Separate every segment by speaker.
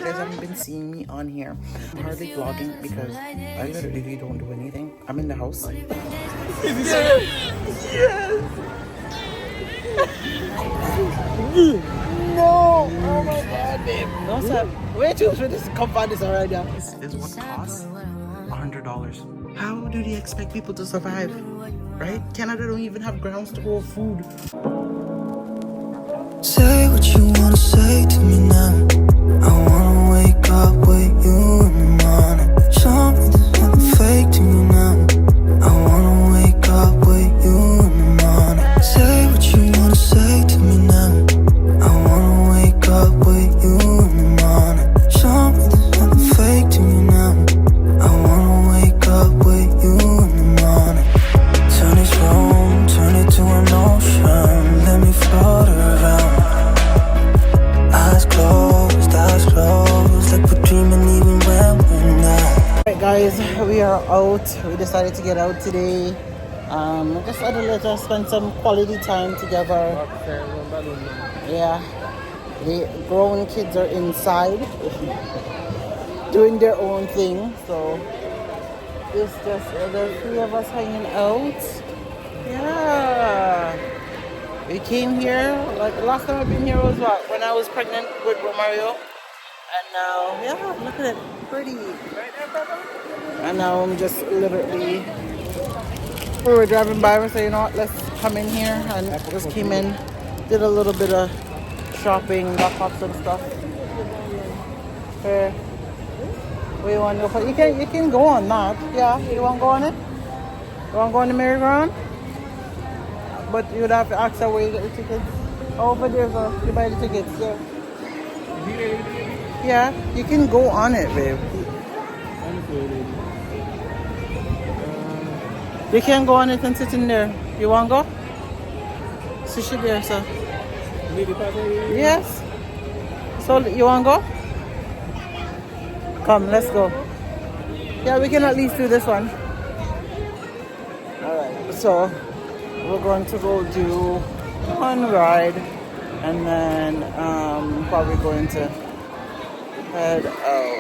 Speaker 1: guys haven't been seeing me on here. I'm hardly vlogging because I literally don't do anything. I'm in the house. Yes! Yes! No! Oh my god, babe. No, sir. Wait till this come find this already. This is what costs $100. How do they expect people to survive? Right? Canada don't even have grounds to grow food.
Speaker 2: Say what you wanna say to me now. I wanna wake up with you in the morning. Show me there's nothing fake to me now. I wanna wake up with you in the morning. Say what you wanna say to me now. I wanna wake up with you in the morning. Show me there's nothing fake to me now. I wanna wake up with you in the morning. Turn this room, turn it to an ocean. Let me float around. Eyes closed, like we're dreaming even when we're not.
Speaker 1: Alright guys, we are out. We decided to get out today. Just had to let us spend some quality time together. Yeah. The grown kids are inside doing their own thing. So it's just the three of us hanging out. Yeah. We came here, like the last time I've been here was what? When I was pregnant with Romario. And now, yeah, look at it, pretty. And now I'm just literally, we were driving by and said, you know what, let's come in here. And just came in, did a little bit of shopping, lock-ups and stuff. Where you want to go for? You can go on that. Yeah, you want to go on it? You want to go on the merry-go-round? But you would have to ask her where you get the tickets. Over there, so you buy the tickets. Yeah. Yeah, you can go on it, babe. You can go on it and sit in there. You want to go? Sit there, sir. Yes. So you want to go? Come, let's go. Yeah, we can at least do this one. Alright, so we're going to go do one ride and then probably going to head out.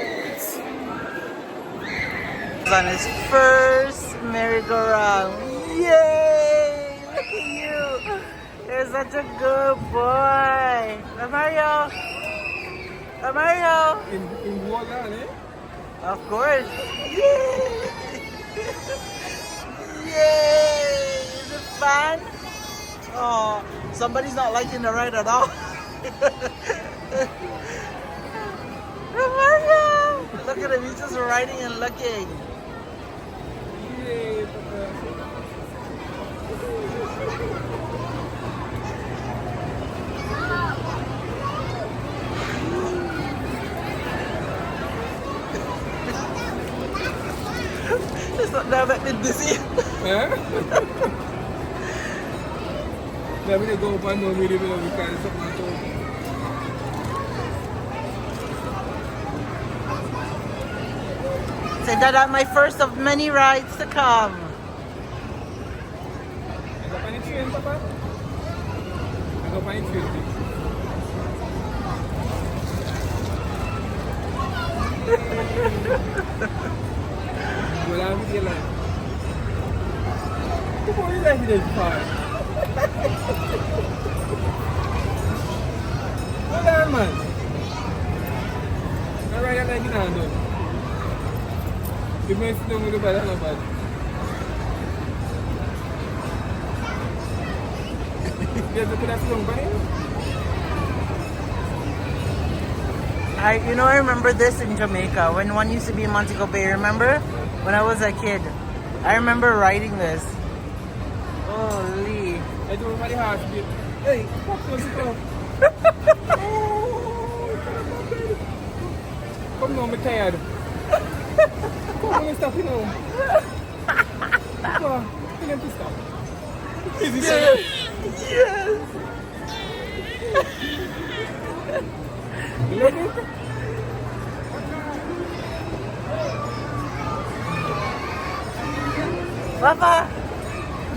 Speaker 1: He's on his first merry-go-round. Yay! Look at you! You're such a good boy. Romario! Romario!
Speaker 3: In Duvolle, eh?
Speaker 1: Of course. Yay! Yay! Is it fun? Oh, somebody's not liking the ride at all. Romario! Look at him, he's just riding and looking.
Speaker 3: Yay,
Speaker 1: It's not that bit busy.
Speaker 3: Huh? Let me go up and no video because something to
Speaker 1: Say that my first of many rides to come.
Speaker 3: I go on the train, Papa? I go on the train. Well, I'm with you like. Before you like this car. Hold on, man. I ride it like in hand. You may sit down with the bad and bad. You have to put that song by
Speaker 1: I remember this in Jamaica when one used to be in Montego Bay. Remember when I was a kid? I remember riding this. Holy!
Speaker 3: I do very hard. Hey, what was it called? Come on, I'm tired. Come on, stop, you know. Come on, tell him to stop.
Speaker 1: Yes! Yes!
Speaker 3: You love it?
Speaker 1: Papa,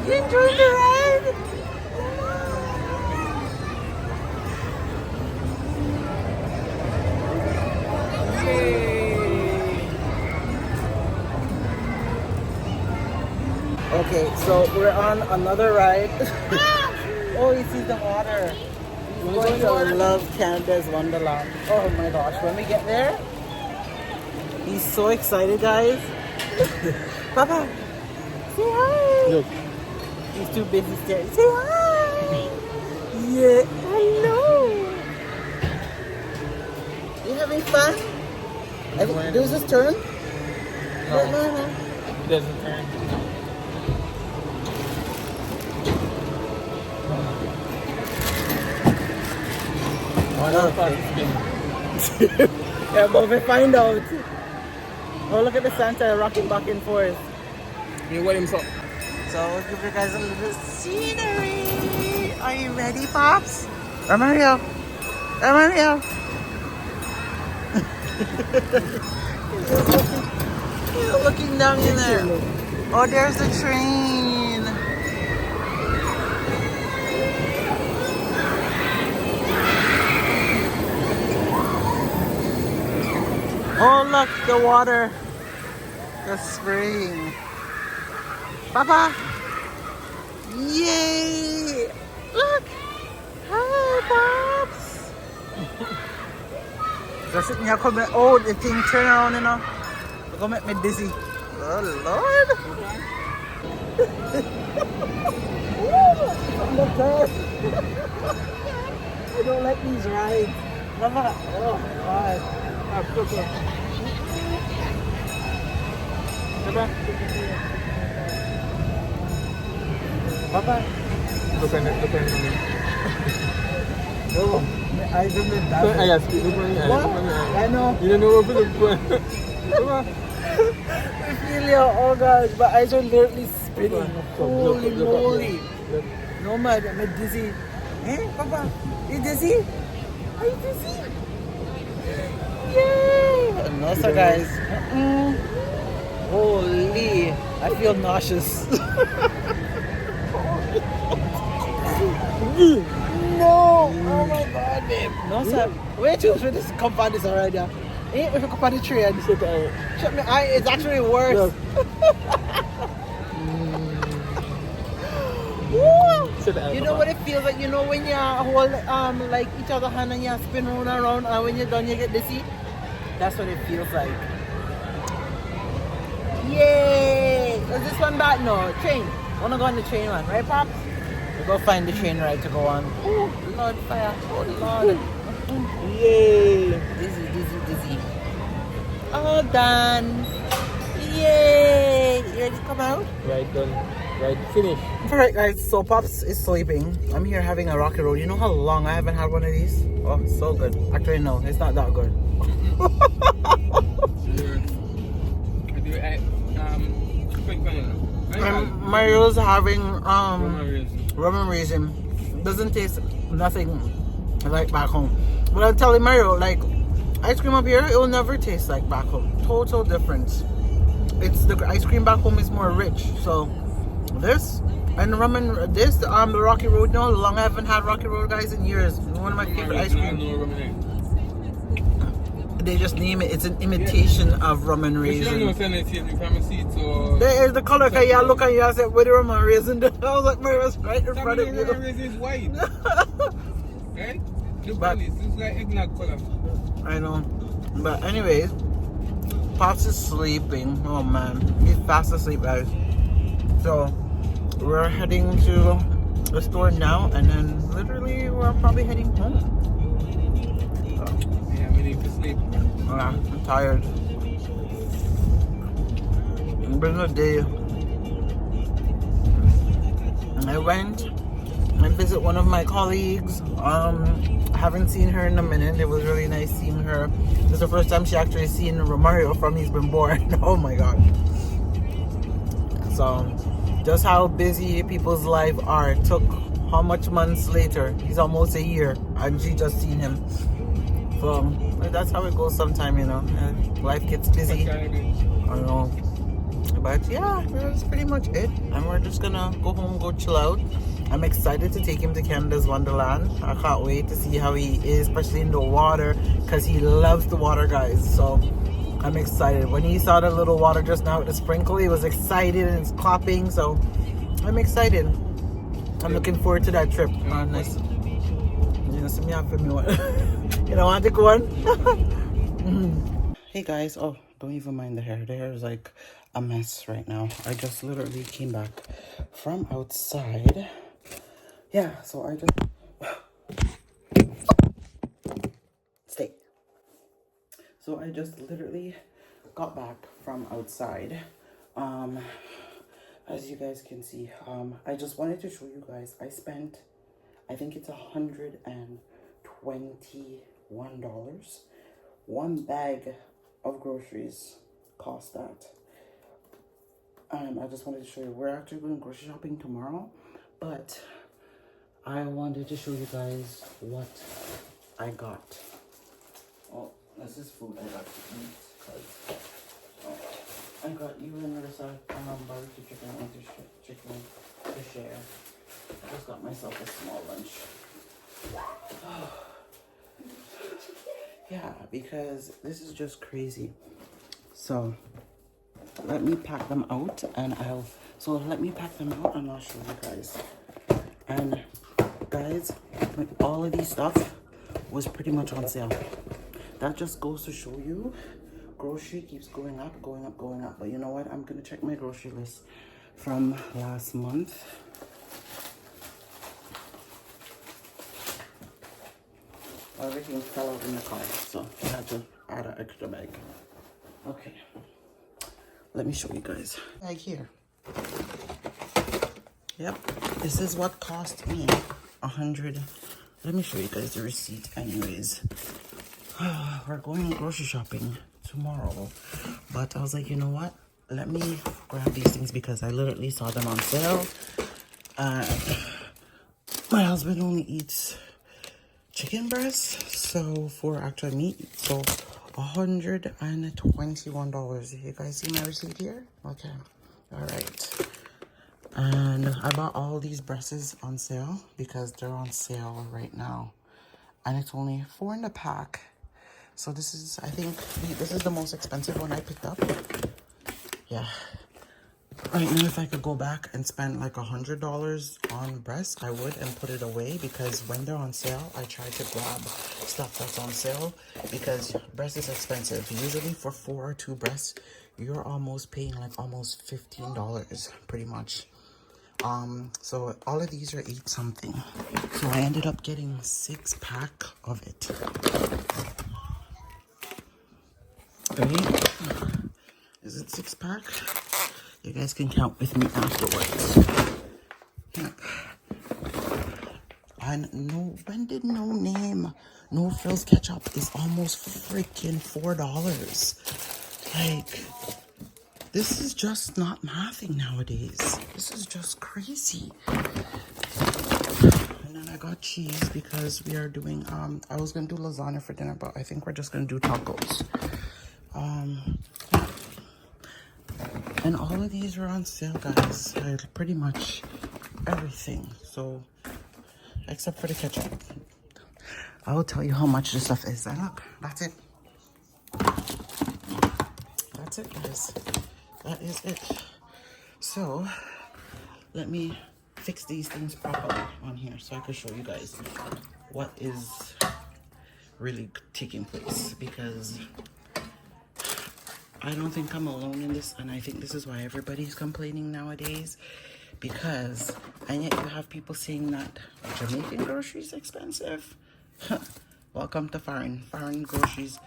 Speaker 1: you enjoyed the ride? Okay, so we're on another ride. Oh, he sees the water. He's going to love Canada's Wonderland. Oh my gosh, when we get there, he's so excited, guys. Papa, say hi.
Speaker 3: Look.
Speaker 1: He's too busy staring. Say hi. Yeah, hello. You having fun? Does this turn?
Speaker 3: No. It doesn't turn.
Speaker 1: Yeah, but we find out. Oh, look at the Santa rocking back and forth.
Speaker 3: You want him so?
Speaker 1: So we'll give you guys a little scenery. Are you ready, Pops? Romario. Romario. He's looking down in there. Oh, there's the train. Oh, look, the water. The spring. Papa. Yay. Look. Hi, Pops. Just sitting here coming. Oh, the thing turn around, you know. It's gonna make me dizzy. Oh, Lord. Look at I don't like these rides. Papa. Oh, God. Papa.
Speaker 3: Look at it.
Speaker 1: Oh, my eyes are been
Speaker 3: I ask you, look at me.
Speaker 1: What? I know.
Speaker 3: You don't know what to look for. Come on.
Speaker 1: I feel you. Oh gosh, my eyes are literally spinning. Holy moly. No man, I'm dizzy. Eh, Papa? You dizzy? Are you dizzy? Yay! No, sir, guys. Holy. I feel nauseous. No! Oh my god, babe. No, sir. Wait till for this come on this already. Ain't if you come on the train. Shut my eye, it's actually worse. You know what it feels like? You know when you hold like each other hand and you spin round and round, and when you're done you get dizzy? That's what it feels like. Yay! Is this one bad? No, train. Wanna go on the train one, right, Pops? We'll go find the train ride to go on. Oh, Lord, fire. Oh, Lord. Yay! Dizzy. All done. Yay! You ready to come out?
Speaker 3: Right, done. Right, finish.
Speaker 1: Alright, guys, so Pops is sleeping. I'm here having a rocky road. You know how long I haven't had one of these? Oh, so good. Actually, no, it's not that good. Mario's having rum raisin. Doesn't taste nothing like back home. But I'm telling Mario, like ice cream up here, it will never taste like back home. Total difference. It's the ice cream back home is more rich. So this and the the Rocky Road. No, long I haven't had Rocky Road, guys, in years. One of my favorite ice cream. They just name it. It's an imitation of rum and raisin. There is the color. Cause you look at you and say, "Where the rum and raisin?" I was like, "Mario's right in front of you."
Speaker 3: Rum and raisin is white. Right? But it's like eggnog color.
Speaker 1: I know. But anyways, Pops is sleeping. Oh man, he's fast asleep, guys. So we're heading to the store now, and then literally we're probably heading home.
Speaker 3: Yeah, we need to sleep.
Speaker 1: Yeah, I'm tired. It's been a day. I went and visit one of my colleagues. I haven't seen her in a minute. It was really nice seeing her. It's the first time she actually seen Romario from he's been born. Oh my god. So just how busy people's lives are. It took how much months later? He's almost a year and she just seen him. So that's how it goes sometime, you know. Life gets busy. I know. But yeah, that's pretty much it. And we're just gonna go home, go chill out. I'm excited to take him to Canada's Wonderland. I can't wait to see how he is, especially in the water, because he loves the water, guys. So I'm excited. When he saw the little water just now with the sprinkle, he was excited and he's clapping. So I'm excited. I'm looking forward to that trip. Nice. You know, see me out for me one. You don't want to go on? Hey guys, oh, don't even mind the hair. The hair is like a mess right now. I just literally came back from outside. Yeah, so I just stay. So I just literally got back from outside. As you guys can see, I just wanted to show you guys. I spent, I think it's $121. One bag of groceries cost that. I just wanted to show you. We're actually going grocery shopping tomorrow, but I wanted to show you guys what I got. Oh, this is food I got to eat. I got you and Marissa barbecue chicken and chicken to share. I just got myself a small lunch. Yeah, because this is just crazy. So let me pack them out and I'll show you guys. And guys, like, all of these stuff was pretty much on sale. That just goes to show you, grocery keeps going up. But you know what? I'm gonna check my grocery list from last month. Everything fell out in the car, so I had to add an extra bag. Okay, let me show you guys. Bag here. Yep, this is what cost me 100. Let me show you guys the receipt anyways. We're going grocery shopping tomorrow, but I was like, you know what, let me grab these things because I literally saw them on sale. My husband only eats chicken breast, so for actual meat, so $121. You guys see my receipt here? Okay, all right. And I bought all these breasts on sale because they're on sale right now, and it's only 4 in the pack. So this is, I think this is the most expensive one I picked up. Yeah, right now if I could go back and spend like $100 on breasts, I would, and put it away, because when they're on sale I try to grab stuff that's on sale, because breast is expensive. Usually for 4 or 2 breasts you're almost paying like almost $15 pretty much. So all of these are 8 something, so I ended up getting 6-pack of it. Right? Is it 6-pack? You guys can count with me afterwards. Yeah. And no name, no frills ketchup is almost freaking $4. Like, this is just not mathing nowadays. This is just crazy. And then I got cheese because we are doing, I was gonna do lasagna for dinner, but I think we're just gonna do tacos. And all of these are on sale, guys. Pretty much everything. So, except for the ketchup. I will tell you how much this stuff is. And look, that's it. That's it, guys. That is it. So, let me fix these things properly on here so I can show you guys what is really taking place, because I don't think I'm alone in this, and I think this is why everybody's complaining nowadays, because, and yet you have people saying that Jamaican groceries expensive. Welcome to foreign groceries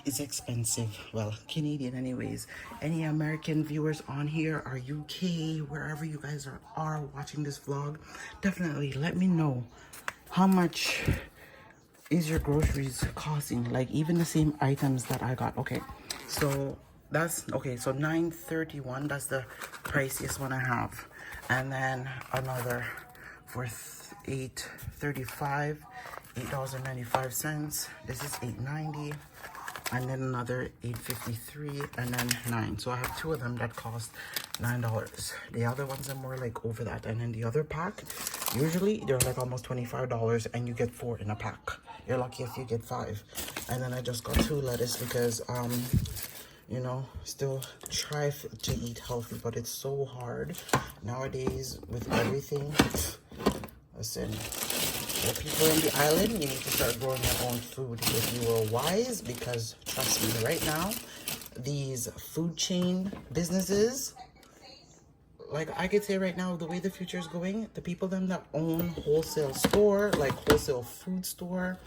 Speaker 1: is expensive. Well, Canadian anyways. Any American viewers on here, or UK, wherever you guys are watching this vlog, definitely let me know how much is your groceries costing, like even the same items that I got. Okay, so that's okay, so $9.31, that's the priciest one I have, and then another for $8.35, $8.95. This is $8.90. and then another $8.53, and then $9. So I have two of them that cost $9. The other ones are more like over that. And then the other pack, usually they're like almost $25, and you get 4 in a pack. You're lucky if you get 5. And then I just got 2 lettuce because you know, still try to eat healthy, but it's so hard nowadays with everything. Listen, the people in the island, you need to start growing your own food if you were wise, because trust me, right now, these food chain businesses, like I could say right now, the way the future is going, the people them that own wholesale store, like wholesale food store,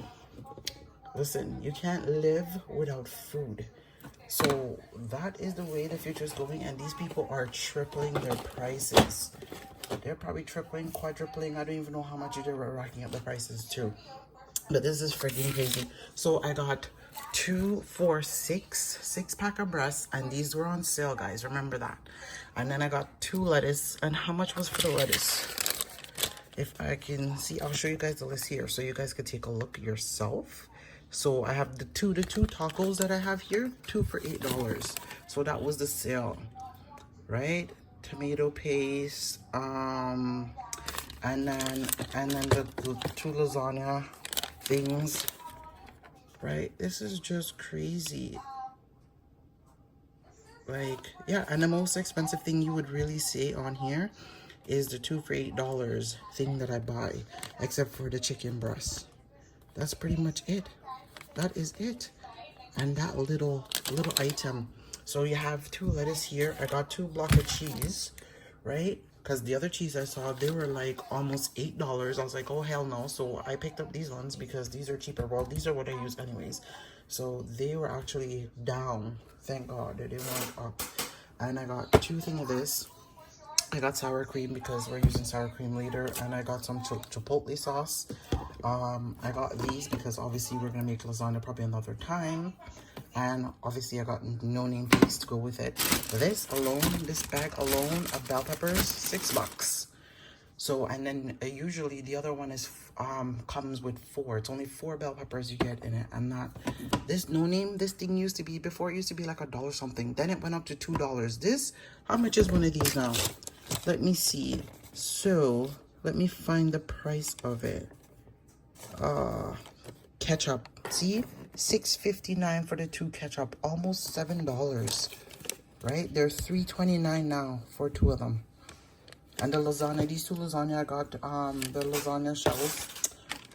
Speaker 1: listen, you can't live without food. So that is the way the future is going, and these people are tripling their prices. They're probably tripling, quadrupling. I don't even know how much they're racking up the prices too. But this is freaking crazy. So I got 2 for six pack of breasts, and these were on sale, guys. Remember that. And then I got 2 lettuce. And how much was for the lettuce? If I can see, I'll show you guys the list here so you guys could take a look yourself. So I have the two tacos that I have here, 2 for $8. So that was the sale, right? Tomato paste, and then the 2 lasagna things, right? This is just crazy. Like, yeah, and the most expensive thing you would really say on here is the 2 for $8 thing that I buy, except for the chicken breast. That's pretty much it. That is it. And that little item. So you have 2 lettuce here. I got 2 blocks of cheese, right? Because the other cheese I saw, they were like almost $8. I was like, oh hell no. So I picked up these ones because these are cheaper. Well, these are what I use anyways. So they were actually down. Thank God they weren't up. And I got 2 things of this. I got sour cream because we're using sour cream later, and I got some chipotle sauce. I got these because obviously we're gonna make lasagna probably another time, and obviously I got no name paste to go with it. This alone, this bag alone of bell peppers, $6. So, and then usually the other one is comes with 4. It's only 4 bell peppers you get in it, and that this no name, this thing used to be, before it used to be like $1 something, then it went up to $2. This, how much is one of these now? Let me see. So let me find the price of it. Ketchup, see, $6.59 for the 2 ketchup, almost $7, right? They're $3.29 now for 2 of them. And the lasagna, these 2 lasagna, I got the lasagna shells,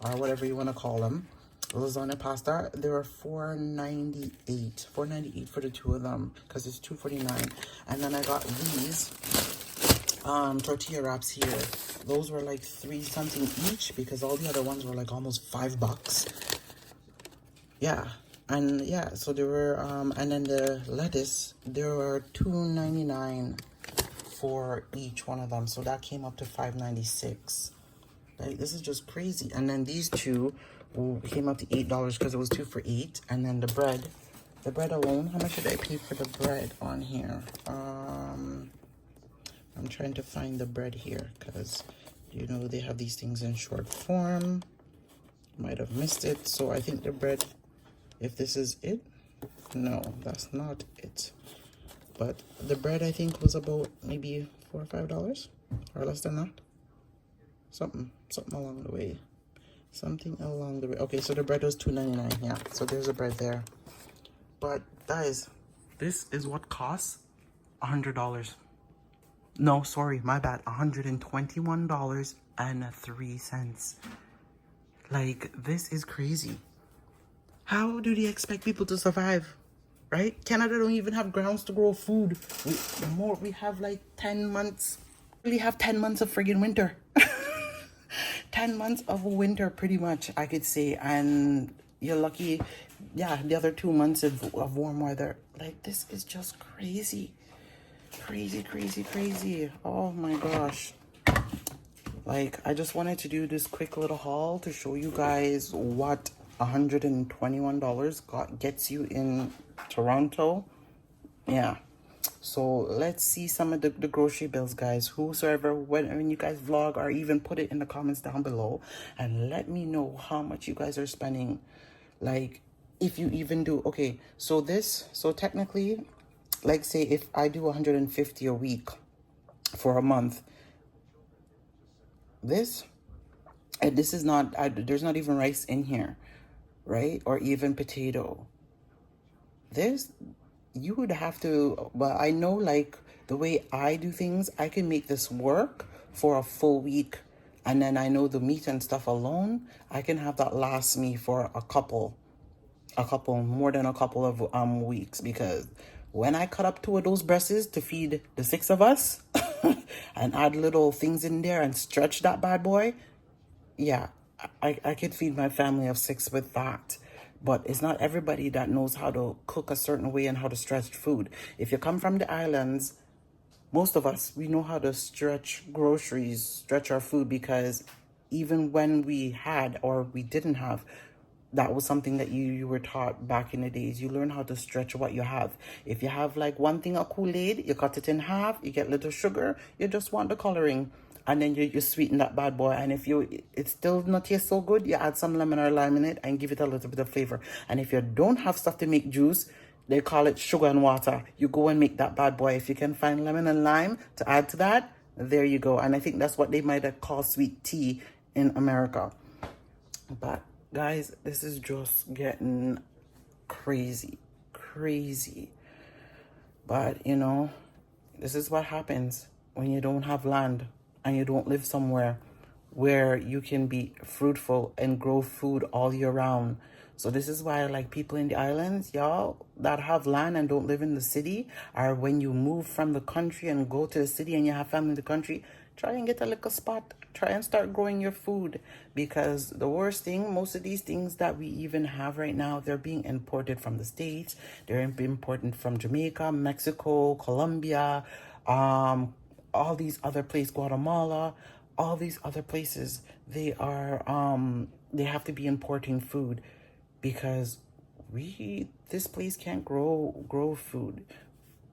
Speaker 1: or whatever you want to call them. The lasagna pasta, they were $4.98 for the 2 of them, because it's $2.49. And then I got these tortilla wraps here. Those were like 3 something each, because all the other ones were like almost $5. Yeah. And yeah, so there were and then the lettuce, there were $2.99 for each one of them, so that came up to $5.96. Like, this is just crazy. And then these 2 came up to $8 because it was 2 for $8. And then the bread alone, how much did I pay for the bread on here? I'm trying to find the bread here because, you know, they have these things in short form. Might have missed it. So I think the bread, if this is it, no, that's not it. But the bread, I think, was about maybe $4 or $5 or less than that. Something along the way. Something along the way. Okay, so the bread was $2.99. Yeah, so there's a bread there. But guys, this is what costs $100. No, sorry, my bad. $121.03. Like, this is crazy. How do they expect people to survive? Right? Canada don't even have grounds to grow food. We have like 10 months. We have 10 months of friggin' winter. 10 months of winter, pretty much, I could say. And you're lucky, yeah, the other 2 months of warm weather. Like, this is just crazy. Crazy. Oh my gosh. Like, I just wanted to do this quick little haul to show you guys what $121 gets you in Toronto. Yeah. So let's see some of the grocery bills, guys. Whosoever, when you guys vlog, or even put it in the comments down below and let me know how much you guys are spending, like, if you even do, okay, so technically, like say if I do 150 a week for a month, and this is not, there's not even rice in here, right? Or even potato. This, you would have to, but I know like the way I do things, I can make this work for a full week. And then I know the meat and stuff alone, I can have that last me for more than a couple of weeks, because when I cut up two of those breasts to feed the six of us and add little things in there and stretch that bad boy, yeah, I could feed my family of six with that. But it's not everybody that knows how to cook a certain way and how to stretch food. If you come from the islands, most of us, we know how to stretch groceries, stretch our food, because even when we had or we didn't have, that was something that you were taught back in the days. You learn how to stretch what you have. If you have like one thing of Kool-Aid, you cut it in half, you get little sugar, you just want the coloring, and then you sweeten that bad boy. And if it still not taste so good, you add some lemon or lime in it and give it a little bit of flavor. And if you don't have stuff to make juice, they call it sugar and water. You go and make that bad boy. If you can find lemon and lime to add to that, there you go. And I think that's what they might have called sweet tea in America. But guys, this is just getting crazy. But you know, this is what happens when you don't have land and you don't live somewhere where you can be fruitful and grow food all year round. So this is why, like, people in the islands, y'all that have land and don't live in the city, or when you move from the country and go to the city and you have family in the country, try and get a little spot. Try and start growing your food, because the worst thing, most of these things that we even have right now, they're being imported from the States. They're imported from Jamaica, Mexico, Colombia, all these other places, Guatemala, all these other places. They have to be importing food, because this place can't grow food.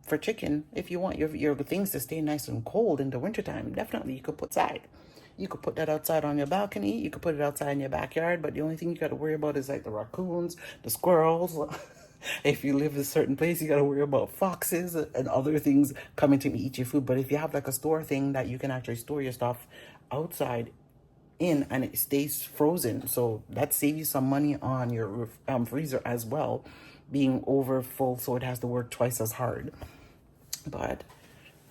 Speaker 1: For chicken, if you want your things to stay nice and cold in the wintertime, definitely you could put outside. You could put that outside on your balcony. You could put it outside in your backyard. But the only thing you got to worry about is like the raccoons, the squirrels. If you live in a certain place, you got to worry about foxes and other things coming to eat your food. But if you have like a store thing that you can actually store your stuff outside in, and it stays frozen, so that saves you some money on your freezer as well, being over full, so it has to work twice as hard. But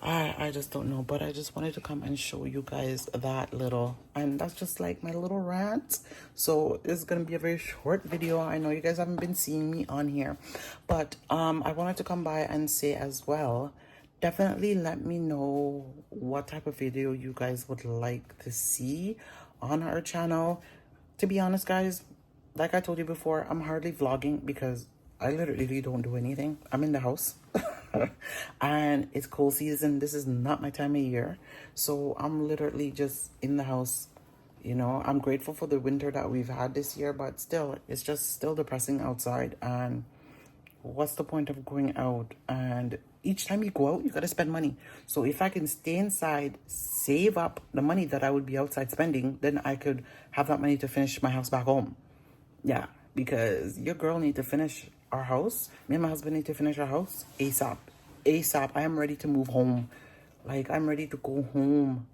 Speaker 1: I just don't know. But I just wanted to come and show you guys that little, and that's just like my little rant. So it's gonna be a very short video. I know you guys haven't been seeing me on here, but I wanted to come by and say as well, definitely let me know what type of video you guys would like to see on our channel. To be honest, guys, like I told you before, I'm hardly vlogging because I literally don't do anything. I'm in the house. And it's cold season. This is not my time of year, so I'm literally just in the house. You know, I'm grateful for the winter that we've had this year, but still, it's just still depressing outside. And what's the point of going out? And each time you go out, you gotta spend money. So if I can stay inside, save up the money that I would be outside spending, then I could have that money to finish my house back home. Yeah, because your girl need to finish our house. Me and my husband need to finish our house ASAP. I am ready to move home. Like, I'm ready to go home.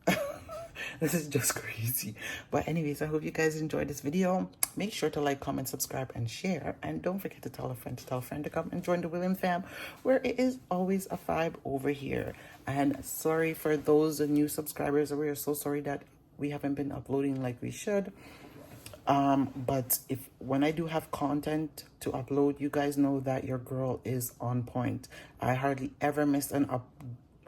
Speaker 1: This is just crazy. But anyways, I hope you guys enjoyed this video. Make sure to like, comment, subscribe, and share. And don't forget to tell a friend to come and join the William fam, where it is always a vibe over here. And sorry for those new subscribers. We are so sorry that we haven't been uploading like we should. But when I do have content to upload, you guys know that your girl is on point. I hardly ever miss an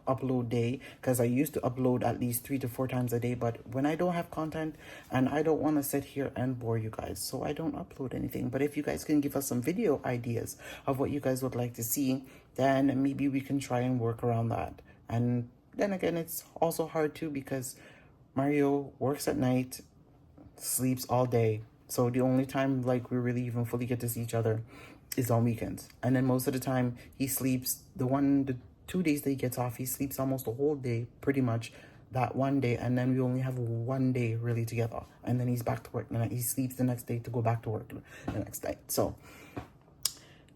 Speaker 1: upload day, because I used to upload at least 3 to 4 times a day. But when I don't have content, and I don't want to sit here and bore you guys, so I don't upload anything. But if you guys can give us some video ideas of what you guys would like to see, then maybe we can try and work around that. And then again, it's also hard too, because Mario works at night, sleeps all day, so the only time like we really even fully get to see each other is on weekends. And then most of the time he sleeps the 2 days that he gets off, he sleeps almost the whole day, pretty much that one day. And then we only have one day really together, and then he's back to work, and he sleeps the next day to go back to work the next day. So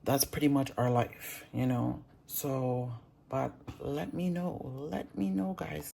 Speaker 1: that's pretty much our life, you know. So, but let me know, guys.